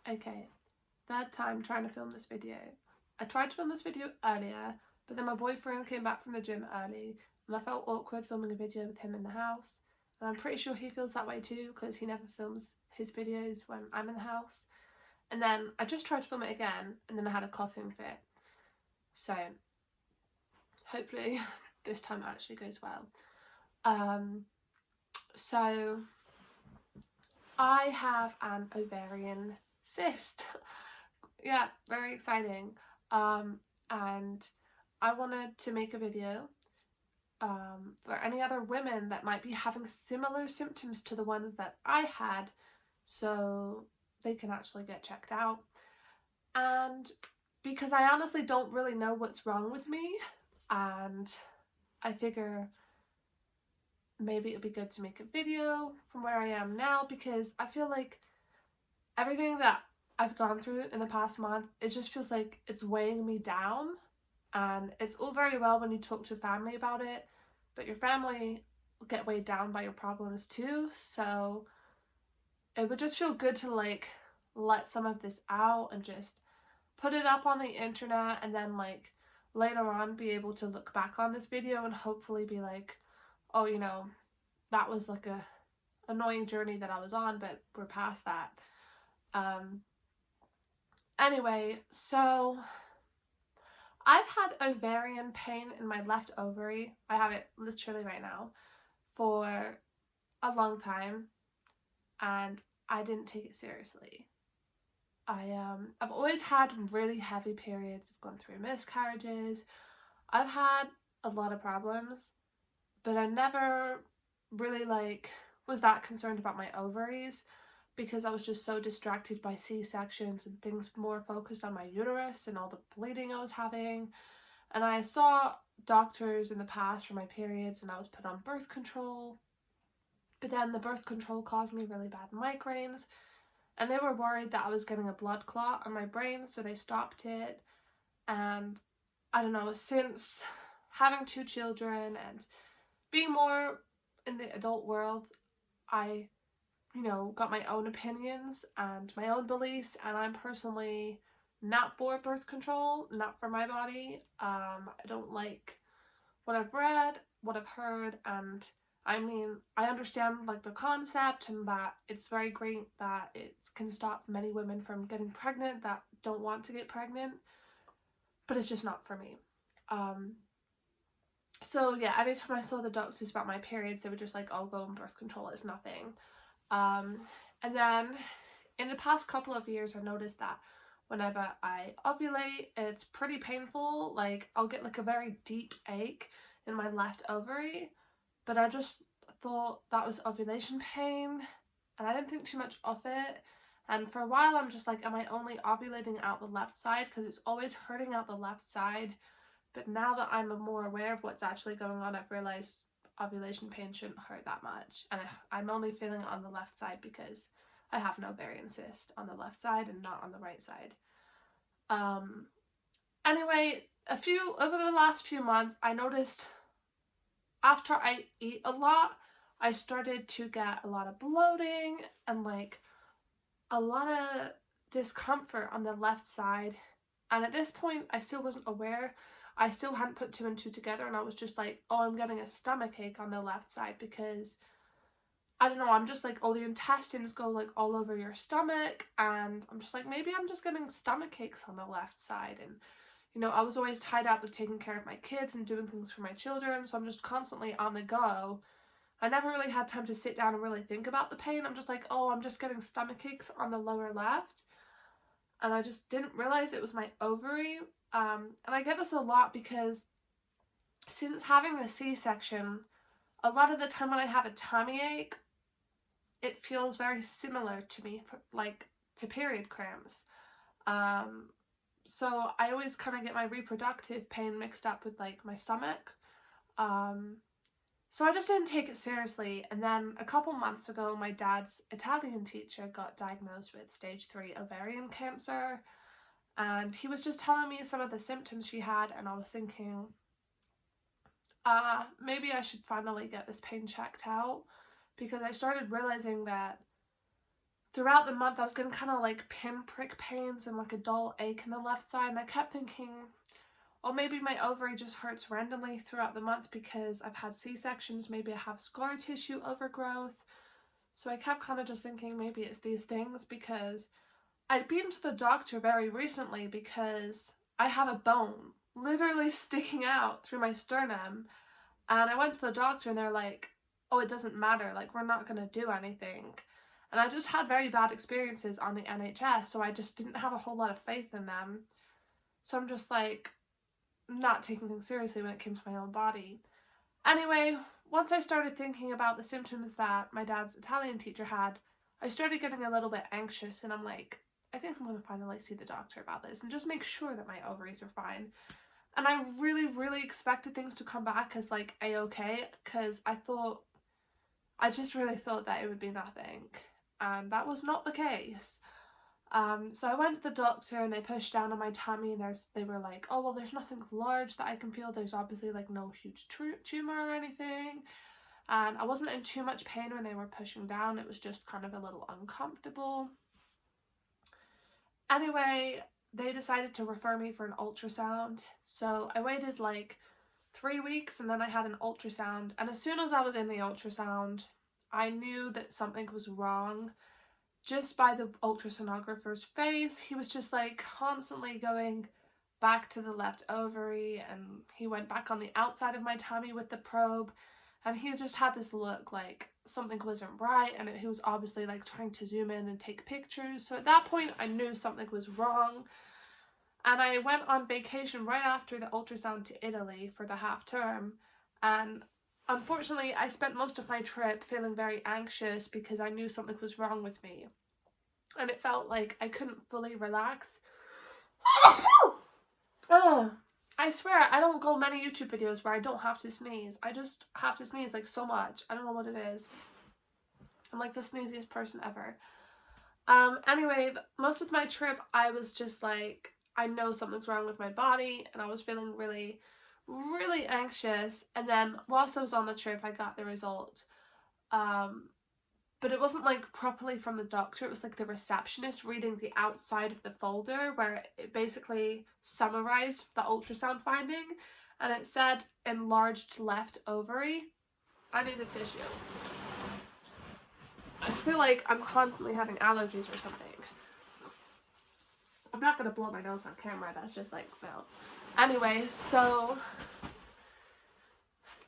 Okay, third time trying to film this video. I tried to film this video earlier, but then my boyfriend came back from the gym early and I felt awkward filming a video with him in the house. And I'm pretty sure he feels that way too because he never films his videos when I'm in the house. And then I just tried to film it again and then I had a coughing fit. So hopefully this time it actually goes well. So I have an ovarian cyst. Yeah, very exciting. And I wanted to make a video for any other women that might be having similar symptoms to the ones that I had, so they can actually get checked out. And because I honestly don't really know what's wrong with me, and I figure maybe it'd be good to make a video from where I am now, because I feel like everything that I've gone through in the past month, it just feels like it's weighing me down. And it's all very well when you talk to family about it, but your family will get weighed down by your problems too. So it would just feel good to like let some of this out and just put it up on the internet, and then like later on be able to look back on this video and hopefully be like, oh, you know, that was like a annoying journey that I was on, but we're past that. Anyway, so I've had ovarian pain in my left ovary. I have it literally right now for a long time, and I didn't take it seriously. I've always had really heavy periods. I've gone through miscarriages. I've had a lot of problems, but I never really like was that concerned about my ovaries because I was just so distracted by C-sections and things more focused on my uterus and all the bleeding I was having. And I saw doctors in the past for my periods and I was put on birth control, but then the birth control caused me really bad migraines and they were worried that I was getting a blood clot on my brain, so they stopped it. And I don't know, since having 2 children and being more in the adult world, I, you know, got my own opinions and my own beliefs, and I'm personally not for birth control, not for my body. I don't like what I've read, what I've heard, and I mean, I understand like the concept and that it's very great that it can stop many women from getting pregnant that don't want to get pregnant, but it's just not for me. So yeah, every time I saw the doctors about my periods, they were just like, "Oh, go on birth control, it's nothing." And then in the past couple of years, I've noticed that whenever I ovulate, it's pretty painful. Like I'll get like a very deep ache in my left ovary, but I just thought that was ovulation pain and I didn't think too much of it. And for a while I'm just like, am I only ovulating out the left side, because it's always hurting out the left side. But now that I'm more aware of what's actually going on, I've realized ovulation pain shouldn't hurt that much, and I'm only feeling it on the left side because I have an ovarian cyst on the left side and not on the right side. Anyway, over the last few months, I noticed after I eat a lot, I started to get a lot of bloating and like a lot of discomfort on the left side. And at this point, I still wasn't aware. I still hadn't put 2 and 2 together, and I was just like, oh, I'm getting a stomach ache on the left side because, I don't know, I'm just like, all the intestines go like all over your stomach, and I'm just like, maybe I'm just getting stomach aches on the left side. And you know, I was always tied up with taking care of my kids and doing things for my children, so I'm just constantly on the go. I never really had time to sit down and really think about the pain. I'm just like, oh, I'm just getting stomach aches on the lower left. And I just didn't realize it was my ovary. And I get this a lot because since having the C-section, a lot of the time when I have a tummy ache, it feels very similar to me, like to period cramps. So I always kind of get my reproductive pain mixed up with like my stomach. So I just didn't take it seriously. And then a couple months ago, my dad's Italian teacher got diagnosed with stage 3 ovarian cancer. And he was just telling me some of the symptoms she had, and I was thinking, maybe I should finally get this pain checked out, because I started realizing that throughout the month I was getting kind of like pinprick pains and like a dull ache in the left side, and I kept thinking, oh, maybe my ovary just hurts randomly throughout the month because I've had C-sections, maybe I have scar tissue overgrowth. So I kept kind of just thinking maybe it's these things, because I'd been to the doctor very recently because I have a bone literally sticking out through my sternum, and I went to the doctor and they're like, oh, it doesn't matter, like, we're not going to do anything. And I just had very bad experiences on the NHS, so I just didn't have a whole lot of faith in them. So I'm just like not taking things seriously when it came to my own body. Anyway, once I started thinking about the symptoms that my dad's Italian teacher had, I started getting a little bit anxious, and I'm like, I think I'm going to finally see the doctor about this and just make sure that my ovaries are fine. And I really, really expected things to come back as like a-okay, because I just really thought that it would be nothing, and that was not the case. So I went to the doctor and they pushed down on my tummy, and they were like, oh, well, there's nothing large that I can feel. There's obviously like no huge tumor or anything. And I wasn't in too much pain when they were pushing down. It was just kind of a little uncomfortable. Anyway, they decided to refer me for an ultrasound. So I waited like 3 weeks, and then I had an ultrasound. And as soon as I was in the ultrasound, I knew that something was wrong. Just by the ultrasonographer's face, he was just like constantly going back to the left ovary, and he went back on the outside of my tummy with the probe, and he just had this look like something wasn't right, and he was obviously like trying to zoom in and take pictures. So at that point I knew something was wrong, and I went on vacation right after the ultrasound to Italy for the half term. And unfortunately, I spent most of my trip feeling very anxious because I knew something was wrong with me. And it felt like I couldn't fully relax. Oh, I swear, I don't go many YouTube videos where I don't have to sneeze. I just have to sneeze like so much. I don't know what it is. I'm like the sneeziest person ever. Anyway, most of my trip, I was just like, I know something's wrong with my body, and I was feeling really, really anxious. And then whilst I was on the trip, I got the result, but it wasn't like properly from the doctor. It was like the receptionist reading the outside of the folder where it basically summarized the ultrasound finding, and it said enlarged left ovary. I need a tissue. I feel like I'm constantly having allergies or something. I'm not gonna blow my nose on camera, that's just like, no. Anyway, so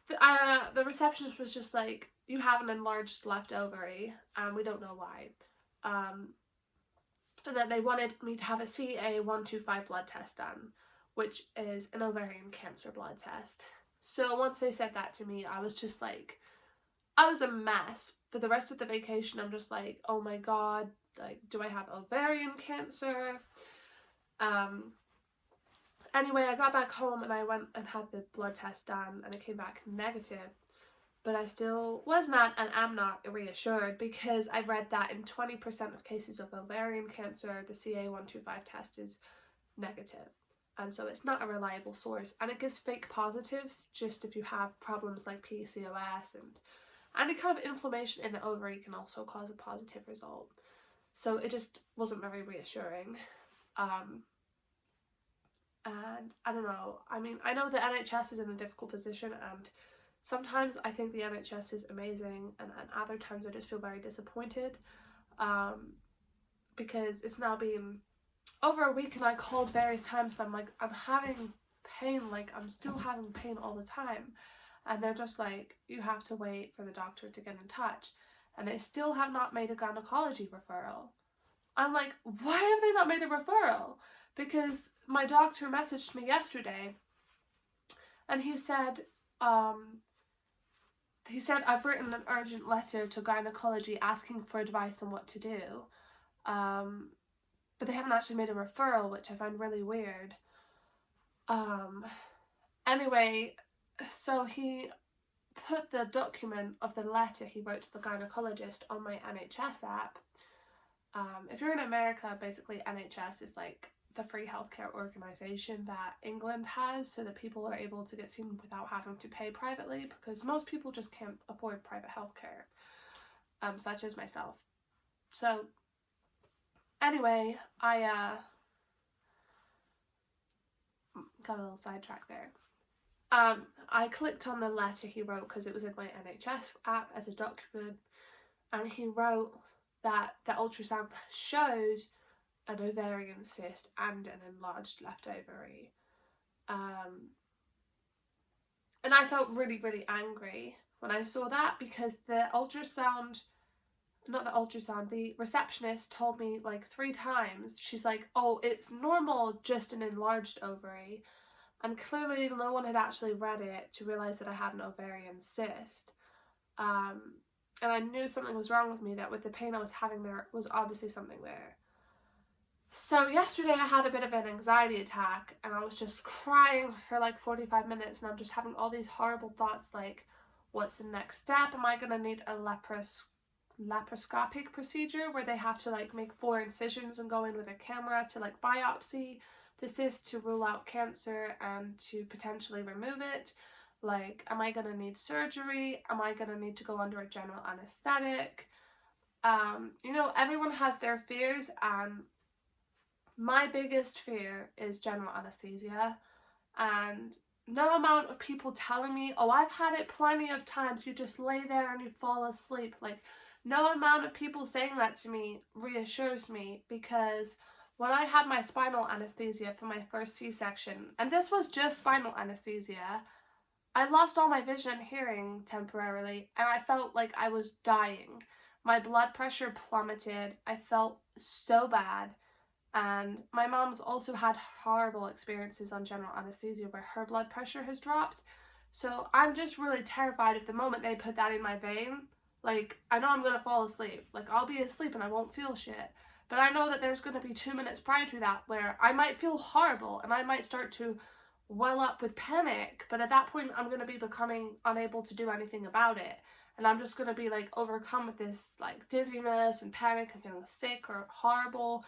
the receptionist was just like, you have an enlarged left ovary, and we don't know why. And then they wanted me to have a CA125 blood test done, which is an ovarian cancer blood test. So once they said that to me, I was just like, I was a mess. For the rest of the vacation, I'm just like, oh my god, like, do I have ovarian cancer? Anyway, I got back home and I went and had the blood test done, and it came back negative. But I still was not and am not reassured, because I've read that in 20% of cases of ovarian cancer, the CA125 test is negative. And so it's not a reliable source, and it gives fake positives just if you have problems like PCOS, and any kind of inflammation in the ovary can also cause a positive result. So it just wasn't very reassuring. And I don't know, I mean, I know the NHS is in a difficult position, and sometimes I think the NHS is amazing, and other times I just feel very disappointed, because it's now been over a week, and I called various times, and I'm like, I'm having pain, like I'm still having pain all the time, and they're just like, you have to wait for the doctor to get in touch, and they still have not made a gynecology referral. I'm like, why have they not made a referral? Because my doctor messaged me yesterday, and he said, I've written an urgent letter to gynecology asking for advice on what to do, but they haven't actually made a referral, which I find really weird. Anyway, so he put the document of the letter he wrote to the gynecologist on my NHS app. If you're in America, basically NHS is like the free healthcare organisation that England has, so that people are able to get seen without having to pay privately, because most people just can't afford private healthcare, such as myself. So Anyway, I got a little sidetracked there. I clicked on the letter he wrote because it was in my NHS app as a document, and he wrote that the ultrasound showed an ovarian cyst and an enlarged left ovary. And I felt really, really angry when I saw that, because the receptionist told me like 3 times, she's like, oh, it's normal, just an enlarged ovary. And clearly no one had actually read it to realize that I had an ovarian cyst. And I knew something was wrong with me, that with the pain I was having there was obviously something there. So yesterday I had a bit of an anxiety attack, and I was just crying for like 45 minutes, and I'm just having all these horrible thoughts like, what's the next step? Am I gonna need a laparoscopic procedure where they have to like make 4 incisions and go in with a camera to like biopsy the cyst to rule out cancer and to potentially remove it? Like, am I gonna need surgery? Am I gonna need to go under a general anesthetic? You know, everyone has their fears, and my biggest fear is general anesthesia. And no amount of people telling me, oh, I've had it plenty of times, you just lay there and you fall asleep, like, no amount of people saying that to me reassures me, because when I had my spinal anesthesia for my first C-section, and this was just spinal anesthesia, I lost all my vision and hearing temporarily, and I felt like I was dying. My blood pressure plummeted. I felt so bad. And my mom's also had horrible experiences on general anesthesia where her blood pressure has dropped. So I'm just really terrified if the moment they put that in my vein, like, I know I'm going to fall asleep. Like, I'll be asleep and I won't feel shit. But I know that there's going to be 2 minutes prior to that where I might feel horrible and I might start to well up with panic. But at that point, I'm going to be becoming unable to do anything about it. And I'm just going to be like overcome with this like dizziness and panic and feeling sick or horrible.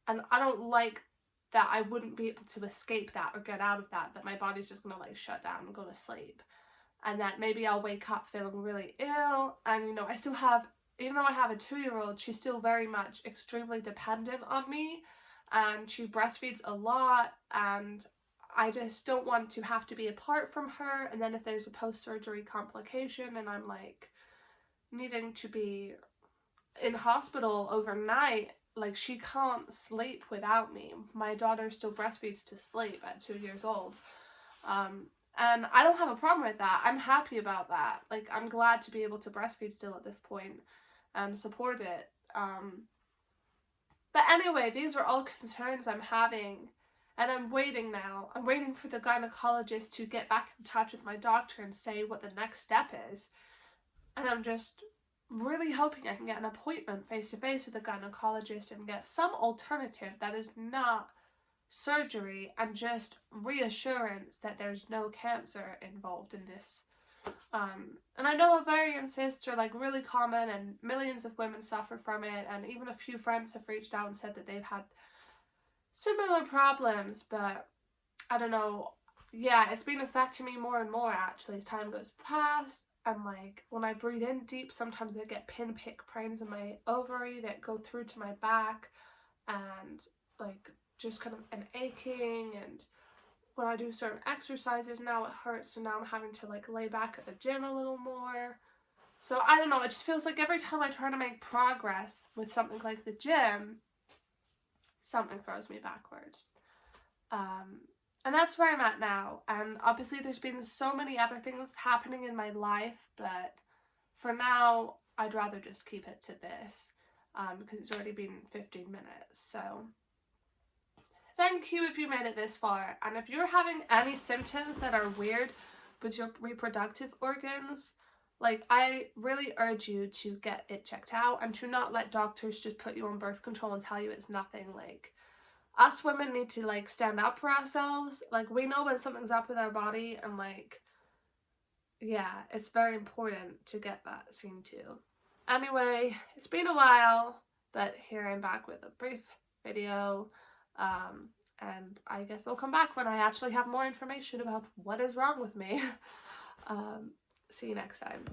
And I don't like that I wouldn't be able to escape that or get out of that, that my body's just gonna like shut down and go to sleep. And that maybe I'll wake up feeling really ill. And you know, I still have, even though I have a 2-year-old, she's still very much extremely dependent on me, and she breastfeeds a lot, and I just don't want to have to be apart from her. And then if there's a post-surgery complication and I'm like needing to be in hospital overnight, like, she can't sleep without me. My daughter still breastfeeds to sleep at 2 years old. And I don't have a problem with that. I'm happy about that. Like, I'm glad to be able to breastfeed still at this point and support it. But anyway, these are all concerns I'm having, and I'm waiting now. I'm waiting for the gynecologist to get back in touch with my doctor and say what the next step is. And I'm just really hoping I can get an appointment face-to-face with a gynecologist and get some alternative that is not surgery and just reassurance that there's no cancer involved in this. And I know ovarian cysts are like really common and millions of women suffer from it, and even a few friends have reached out and said that they've had similar problems, but I don't know. Yeah, it's been affecting me more and more actually as time goes past. And like, when I breathe in deep, sometimes I get pinprick pains in my ovary that go through to my back, and like just kind of an aching. And when I do certain exercises now, it hurts, so now I'm having to like lay back at the gym a little more. So I don't know, it just feels like every time I try to make progress with something like the gym, something throws me backwards. And that's where I'm at now. And obviously there's been so many other things happening in my life, but for now, I'd rather just keep it to this, because it's already been 15 minutes. So thank you if you made it this far. And if you're having any symptoms that are weird with your reproductive organs, like, I really urge you to get it checked out and to not let doctors just put you on birth control and tell you it's nothing. Like, us women need to like stand up for ourselves. Like, we know when something's up with our body, and like, yeah, it's very important to get that seen too. Anyway, it's been a while, but here I'm back with a brief video, and I guess I'll come back when I actually have more information about what is wrong with me. See you next time.